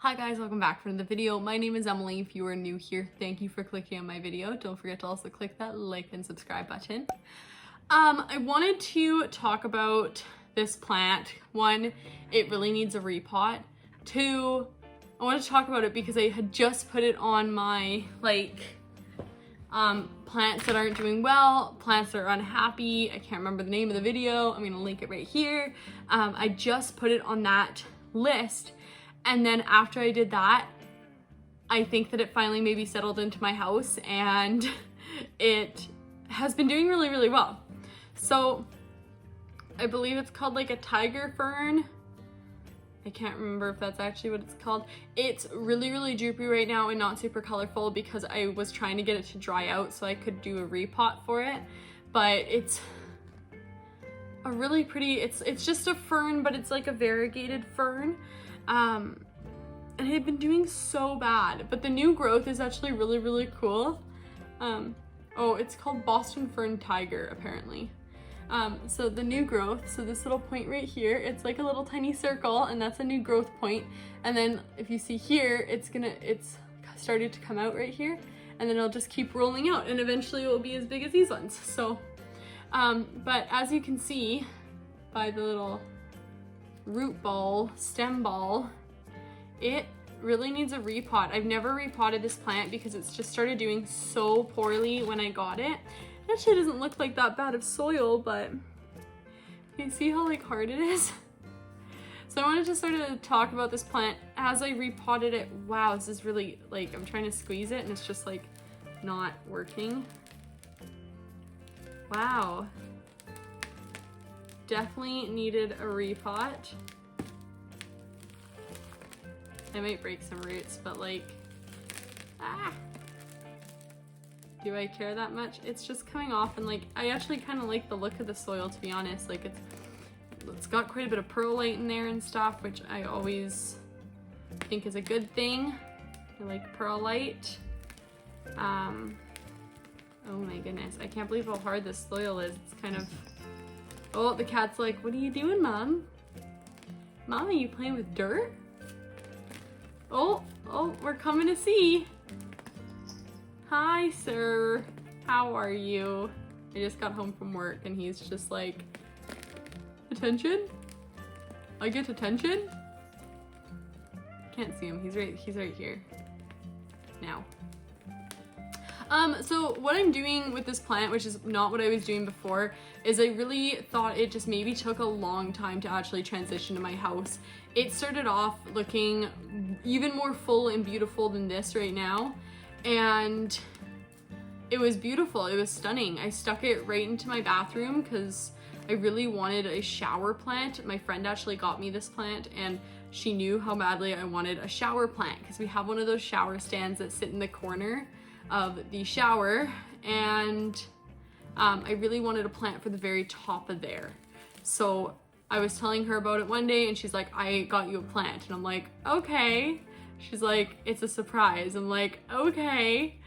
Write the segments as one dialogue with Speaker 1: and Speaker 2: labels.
Speaker 1: Hi guys, welcome back for another video. My name is Emily. If you are new here, thank you for clicking on my video. Don't forget to also click that like and subscribe button. I wanted to talk about this plant. One, it really needs a repot. Two, I want to talk about it because I had just put it on my plants that aren't doing well, plants that are unhappy. I can't remember the name of the video. I'm gonna link it right here. I just put it on that list. And then after I did that, I think that it finally maybe settled into my house and it has been doing really, really well. So I believe it's called like a Tiger Fern. I can't remember if that's actually what it's called. It's really, really droopy right now and not super colorful because I was trying to get it to dry out so I could do a repot for it. But it's a really pretty, it's just a fern, but it's like a variegated fern. And it had been doing so bad, but the new growth is actually really, really cool. Oh, it's called Boston Fern Tiger, apparently. So the new growth, so this little point right here, it's like a little tiny circle, and that's a new growth point. And then if you see here, it's started to come out right here, and then it'll just keep rolling out, and eventually it will be as big as these ones. So, but as you can see by the little root ball, stem ball, it really needs a repot. I've never repotted this plant because it's just started doing so poorly when I got it. It actually doesn't look like that bad of soil, but you see how like hard it is? So I wanted to sort of talk about this plant as I repotted it. Wow, this is really like, I'm trying to squeeze it and it's just like not working. Wow. Definitely needed a repot. I might break some roots, but like, do I care that much? It's just coming off, and like, I actually kind of like the look of the soil, to be honest. Like it's got quite a bit of perlite in there and stuff, which I always think is a good thing. I like perlite. Oh my goodness, I can't believe how hard this soil is. It's kind of, oh, the cat's like, what are you doing, Mom? Mom, are you playing with dirt? Oh, we're coming to see. Hi, sir. How are you? I just got home from work and he's just like, attention? I get attention? Can't see him. He's right here. Now. So what I'm doing with this plant, which is not what I was doing before, is I really thought it just maybe took a long time to actually transition to my house. It started off looking even more full and beautiful than this right now, and it was beautiful. It was stunning. I stuck it right into my bathroom because I really wanted a shower plant. My friend actually got me this plant and she knew how badly I wanted a shower plant because we have one of those shower stands that sit in the corner of the shower, and I really wanted a plant for the very top of there. So I was telling her about it one day and she's like, I got you a plant, and I'm like, okay. She's like, it's a surprise. I'm like, okay.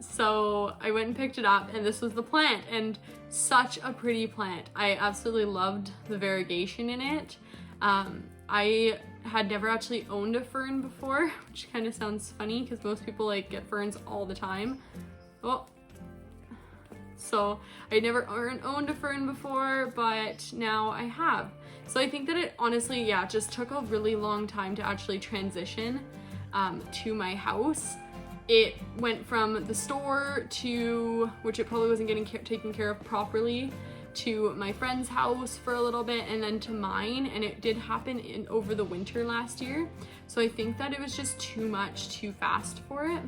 Speaker 1: So I went and picked it up and this was the plant, and such a pretty plant. I absolutely loved the variegation in it. I had never actually owned a fern before, which kind of sounds funny because most people like get ferns all the time. Oh, so I never owned a fern before, but now I have. So I think that it honestly, yeah, just took a really long time to actually transition to my house. It went from the store to, which it probably wasn't getting taken care of properly, to my friend's house for a little bit, and then to mine, and it did happen over the winter last year. So I think that it was just too much too fast for it,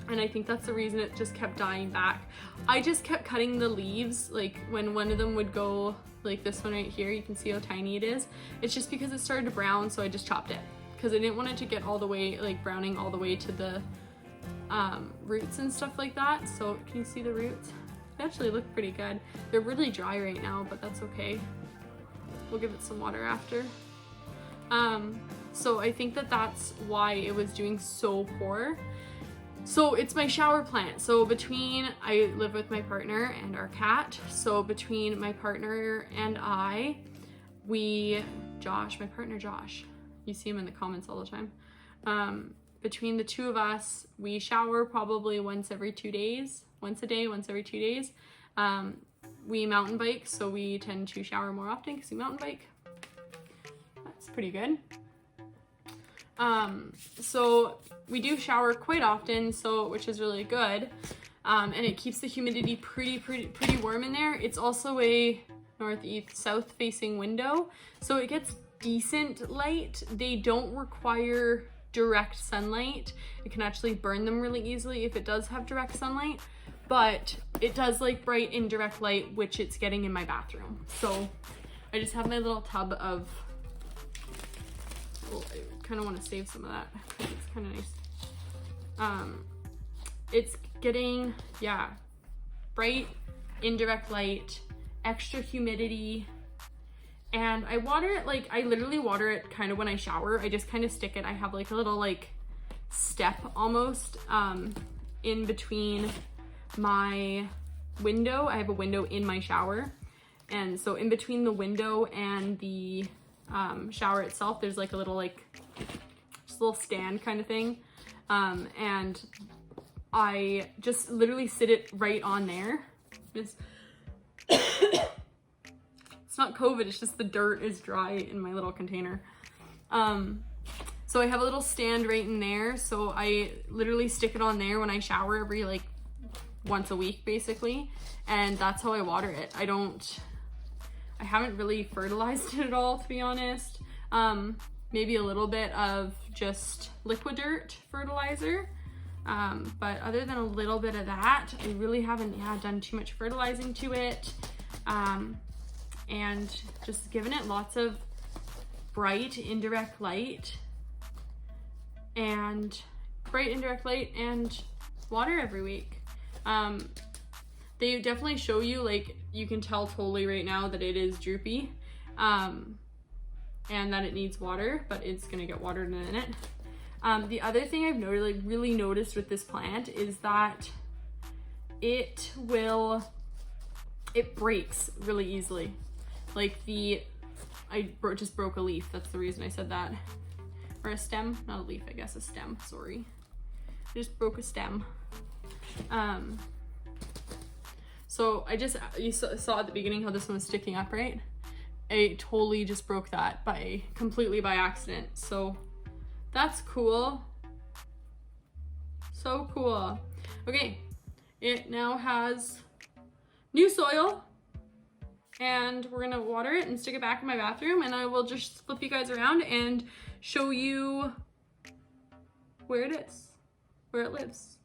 Speaker 1: and I think that's the reason it just kept dying back. I just kept cutting the leaves, like when one of them would go, like this one right here, you can see how tiny it is. It's just because it started to brown, so I just chopped it because I didn't want it to get all the way, like browning all the way to the roots and stuff like that. So can you see the roots? They actually look pretty good. They're really dry right now, but that's okay. We'll give it some water after. So I think that that's why it was doing so poor. So it's my shower plant. So I live with my partner and our cat. So between my partner and my partner Josh, You see him in the comments all the time. Between the two of us, we shower probably once every 2 days. Once a day, once every 2 days. We mountain bike, so we tend to shower more often because we mountain bike. That's pretty good. So we do shower quite often, which is really good. And it keeps the humidity pretty warm in there. It's also a northeast south facing window, so it gets decent light. They don't require direct sunlight. It can actually burn them really easily if it does have direct sunlight, but it does like bright indirect light, which it's getting in my bathroom. So I just have my little tub of, well, I kind of want to save some of that because it's kind of nice. It's getting, yeah, bright indirect light, extra humidity, and I water it, like I literally water it kind of when I shower. I just kind of stick it. I have like a little like step almost in between my window. I have a window in my shower, and so in between the window and the shower itself, there's like a little like just a little stand kind of thing, and I just literally sit it right on there. It's not COVID, it's just the dirt is dry in my little container. So I have a little stand right in there, so I literally stick it on there when I shower every like once a week basically, and that's how I water it. I haven't really fertilized it at all, to be honest. Maybe a little bit of just liquid dirt fertilizer, but other than a little bit of that, I really haven't done too much fertilizing to it, and just giving it lots of bright indirect light and water every week. They definitely show you, like, you can tell totally right now that it is droopy, and that it needs water, but it's gonna get watered in a minute. The other thing I've really noticed with this plant is that it breaks really easily. Like I just broke a leaf. That's the reason I said that. Or a stem, not a leaf, I guess a stem, sorry. I just broke a stem. So you saw at the beginning how this one was sticking up, right? I totally just broke that completely by accident. So that's cool. So cool. Okay, it now has new soil, and we're gonna water it and stick it back in my bathroom, and I will just flip you guys around and show you where it lives.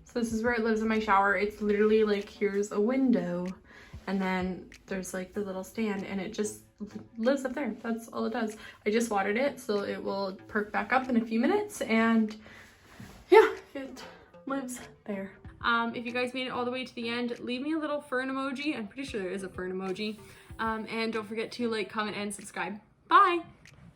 Speaker 1: So this is where it lives in my shower. It's literally like, here's a window, and then there's like the little stand, and it just lives up there. That's all it does. I just watered it, so it will perk back up in a few minutes, and yeah, it lives there. If you guys made it all the way to the end, leave me a little fern emoji. I'm pretty sure there is a fern emoji. And don't forget to like, comment, and subscribe. Bye!